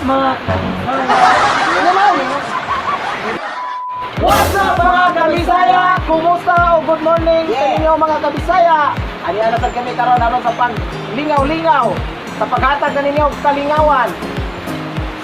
mga What's up mga kabisaya? Kumusta o good morning sa inyo mga kabisaya? Aniya na kami karon aron sa paglingaw-lingaw sa paghatag kaninyo og kalingawan.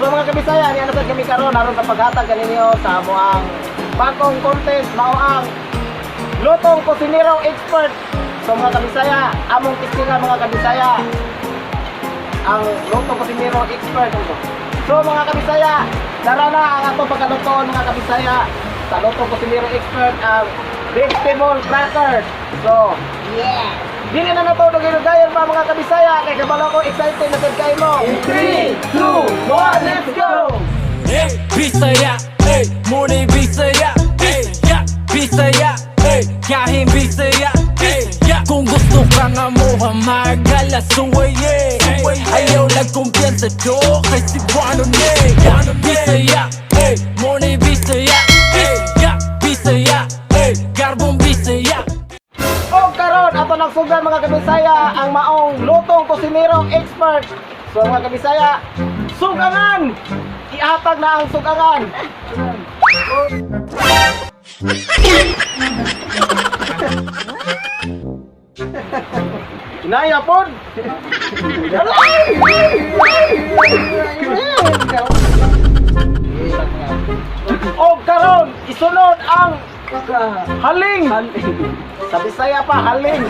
So mga kabisaya, aniya na kami karon aron sa paghatag kaninyo sa amoang bagong contest mao ang Lutong Kusinero Expert. So mga kabisaya, among testingan mga kabisaya ang Lutong Kusinero Expert. So mga kabisaya, dara na ang atong pagkalutoon mga kabisaya sa Lutong Kusinero Expert ang vegetable crackers. So, dili na nato dugay-dugayan pa mga kabisaya kay kabalo ko excited na sad kay mo. In 3, 2, 1, let's go. Hey, Bisaya, hey, Morning Bisaya, hey, yeah, Bisaya, hey, kahit Bisaya, hey, yeah. Kung gusto ka nga mo hamagala suway, ayaw lang kumpiyansa do, kay si Buano ne, Bisaya, hey, Morning Bisaya, hey, yeah, Bisaya, hey, Garbong Bisaya. O karon ato nagsugan mga kabisaya ang maong Lutong Kusinero Expert. So mga kabisaya, sugangan! Ihatag na ang sugangan. Inaya pod. O karon isunod ang haling. Sa Bisaya pa haling.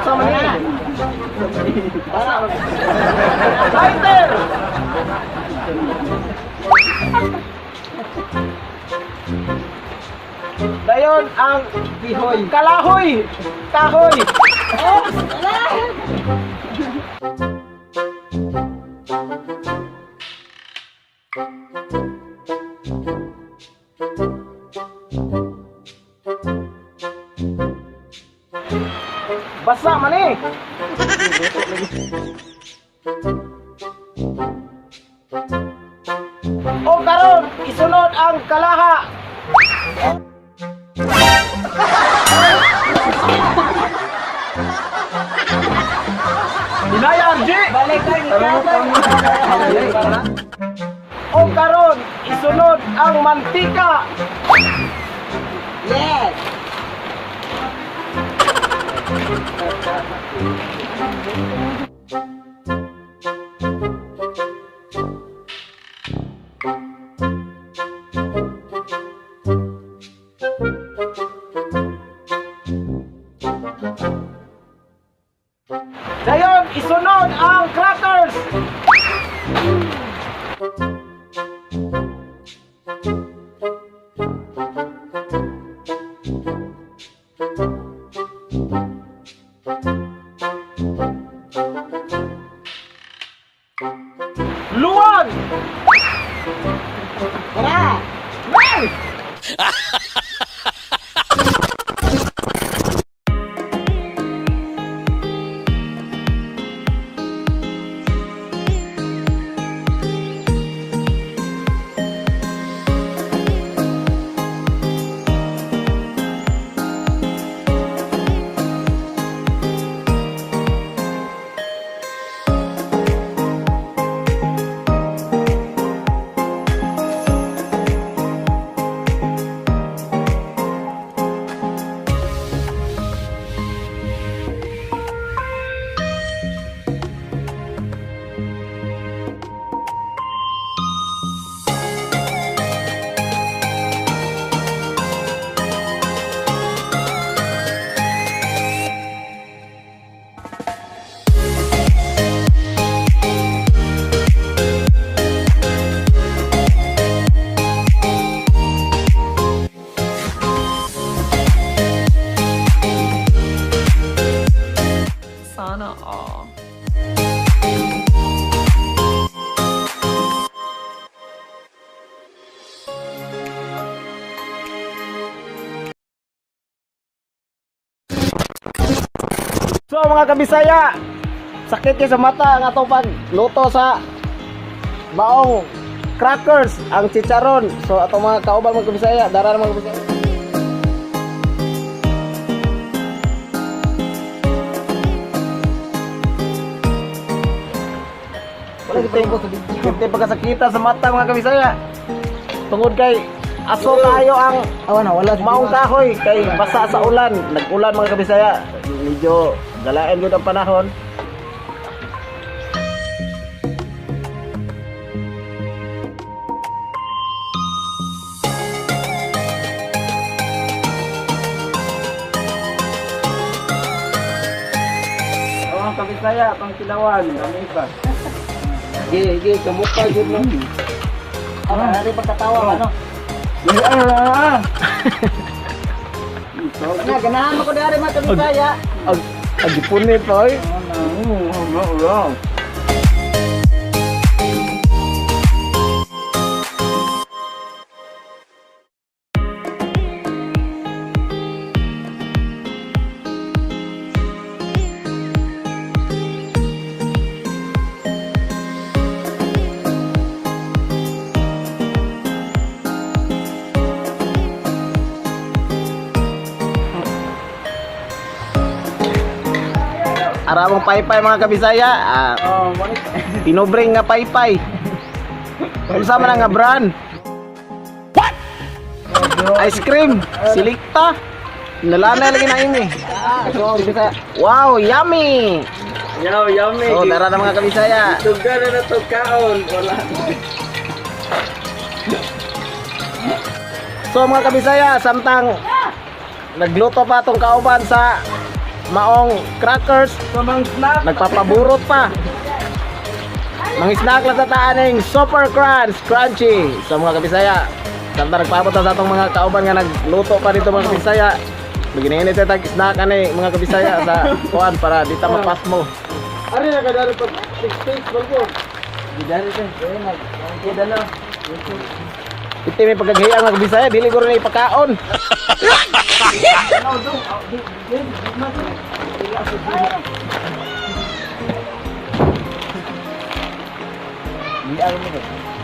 Sama niya. Lighter. Dayon ang bihoy. Kalahoy. Kahoy. Basa man eh. O karon isunod ang kalaha. Inaya RJ. Balik O karon isunod ang mantika. Yes. Dayon, isunod ang crackers. Luwag! Tara! Hey! Sana all. So mga kabisaya, sakit kayo sa mata ang atong pagluto sa maong crackers, ang chicharon. So atong mga kauban mga kabisaya, dara na mga kabisaya. Wala Kita pagkasakita sa mata mga kabisaya. Tungod kay aso kayo ang maong kahoy kay basa sa ulan. Nag-ulan mga kabisaya. Medyo galain yun ang panahon. Oh, kabisaya, pang kilawan, dami pa. Ge, kamukha yun lang. Ano pagkatawa ano? Ganahan mo ko dari mga kabisaya. Agipunit pa eh. Aramong paypay mga kabisaya. Tinobring nga paypay. Unsa man nga brand? What? Ice cream, Silikta. Nalanay lagi na ini. Wow, yummy. Yummy. So, dara na mga kabisaya. Tugan na to kaon. Wala. So mga kabisaya, samtang nagluto pa tong kauban sa maong crackers, nagpapaburot pa. Mga snack lang sa taaning super crunch, crunchy. So mga kabisaya, samtang nagpaabot na sa atong mga kauban nga nagluto pa dito mga kabisaya. Begini tayo tag snack ani mga kabisaya sa kuan para di ta mapasmo. Ari na kadaro pag 6 days bago. Didari ka. Kaya dalo. Iti may pagkagaya mga kabisaya, dili ko rin ipakaon.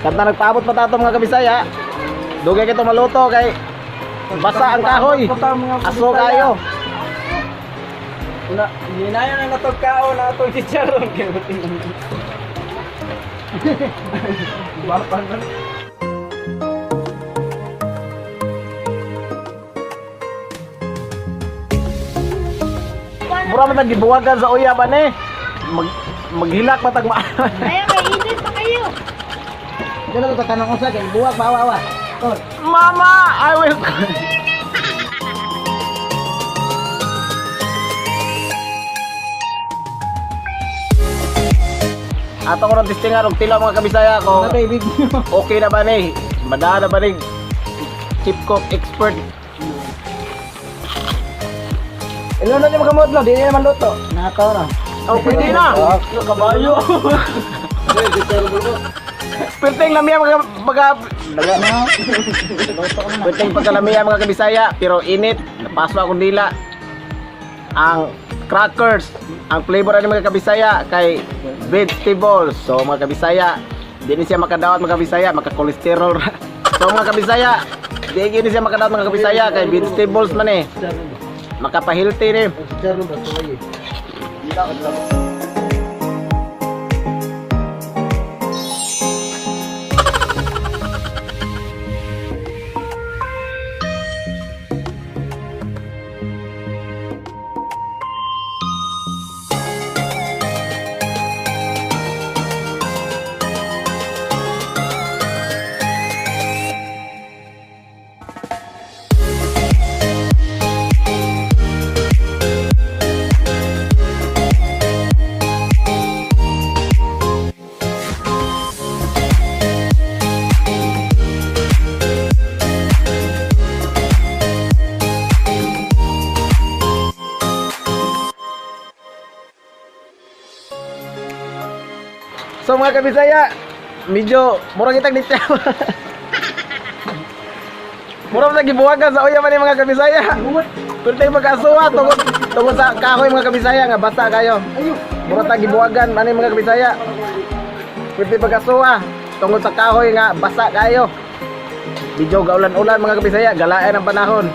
Kanta nagpaabot pa tato mga kabisaya. Dugay kito maluto kay basa ang kahoy. Aso kayo. Na, hinaya na to kaon na to chicharon kay buti. Bapan man. Mura man gibuwagan sa uya ba ni? Maghilak matag ma. Ayaw, may init pa kayo. Dala ko tanong ko sa kay buwag bawa. Mama, I will. Ato ko ron testingan og tila mga kabisaya ko. Okay na ba ni? Madaan na ba ni? Chip cook expert. Ilo na di magamot lo, di na maluto. Nakaw na. Oh, pwede na. Kabayo. Perteng lamiya mga Perteng pagkalamiya mga kabisaya, pero init, napaso akong dila. Ang crackers, ang flavor ani mga kabisaya kay vegetables. So mga kabisaya, di ni siya makadawat mga kabisaya, maka-cholesterol. So mga kabisaya, di ni siya makadawat mga kabisaya kay vegetables man eh. Makapa-healthy ni. So mga kabisaya, medyo murang itag dito. Murang lagi buwagan sa uya man ni mga kabisaya. Pero tayo magkasuwa tungod sa kahoy mga kabisaya nga basa kayo. Murang tagi buwagan man ni mga kabisaya. Pero tayo magkasuwa tungod sa kahoy nga basa kayo. Medyo gaulan-ulan mga kabisaya, galain ang panahon.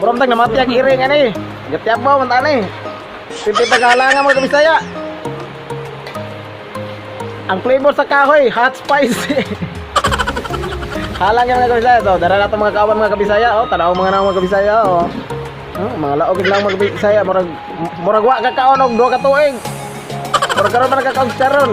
Murang tag namati ang iring ani. Gatiap mo man tani. Simple paghalangan mga kabisaya. Ang flavor sa kahoy, hot spicy. Halang yan mga kabisaya. So, dara nato mga kawan mga kabisaya. Oh, tanaw mga na mga kabisaya. Oh. Mga laog lang mga kabisaya. Murag wa ka kaon og 2 ka tuig. Murag karon man ka kaon karon.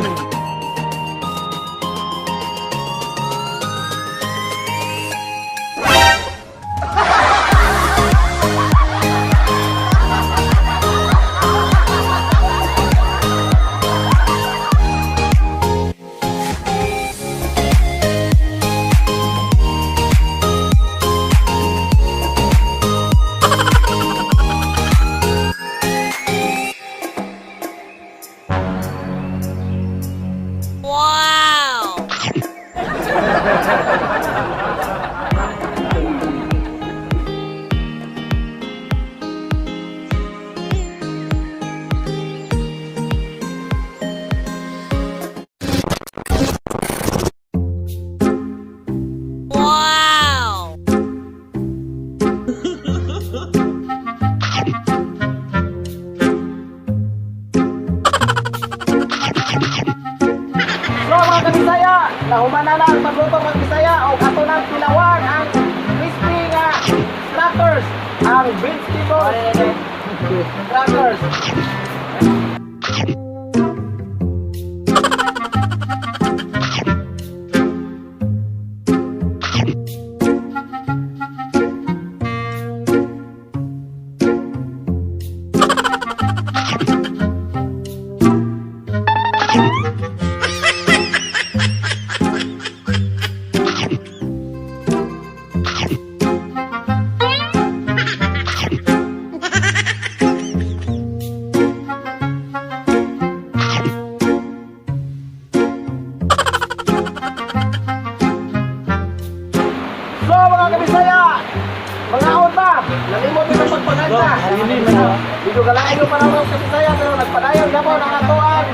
So mga kabisaya, nahuman na ang pagluto mga kabisaya o ato nang tinawag ang crispy nga crackers, ang vegetable crackers. So mga kabisaya, mga out ba? Nalimot din ang pagpaganda. Dito galayo pa naman ang kabisaya pero nagpadayon na po ng atoan.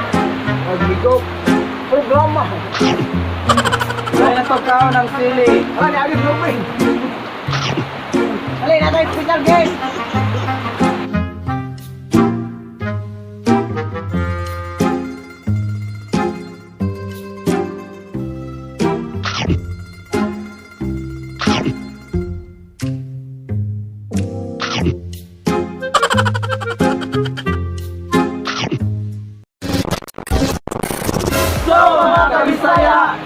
Magbigo programa. Kaya na pagkaon ng sili. Ano agad lupin? Alin na tayo special guest. So mga kabisaya,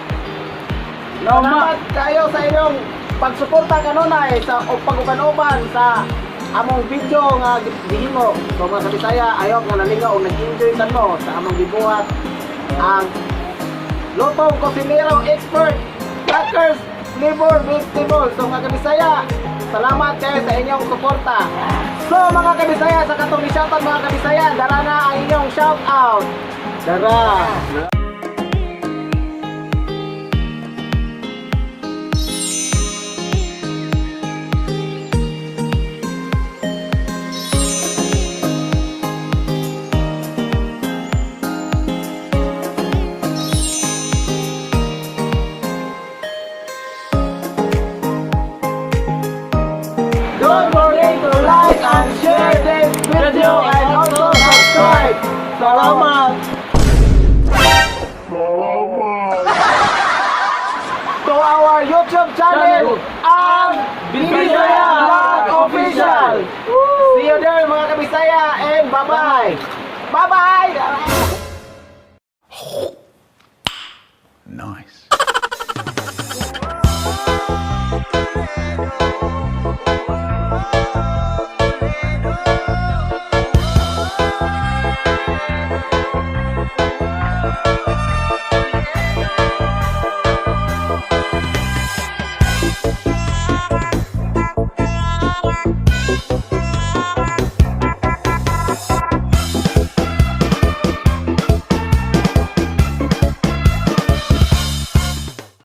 salamat kayo sa inyong pagsuporta kanunay sa o pag-uban-uban sa among video nga gihimo. So mga kabisaya, ayaw nga nalingaw o nag-enjoy ka no sa among gibuhat ang lutong kosinero expert crackers flavor vegetable. So mga kabisaya, salamat kayo sa inyong suporta. So mga kabisaya, sa katong shoutout mga kabisaya, dara na ang inyong shoutout. Dara. Don't forget to like and share this video and also subscribe. Salamat! To our YouTube channel, ang Bisaya Vlog Official. See you there mga kabisaya and bye-bye! Bye-bye!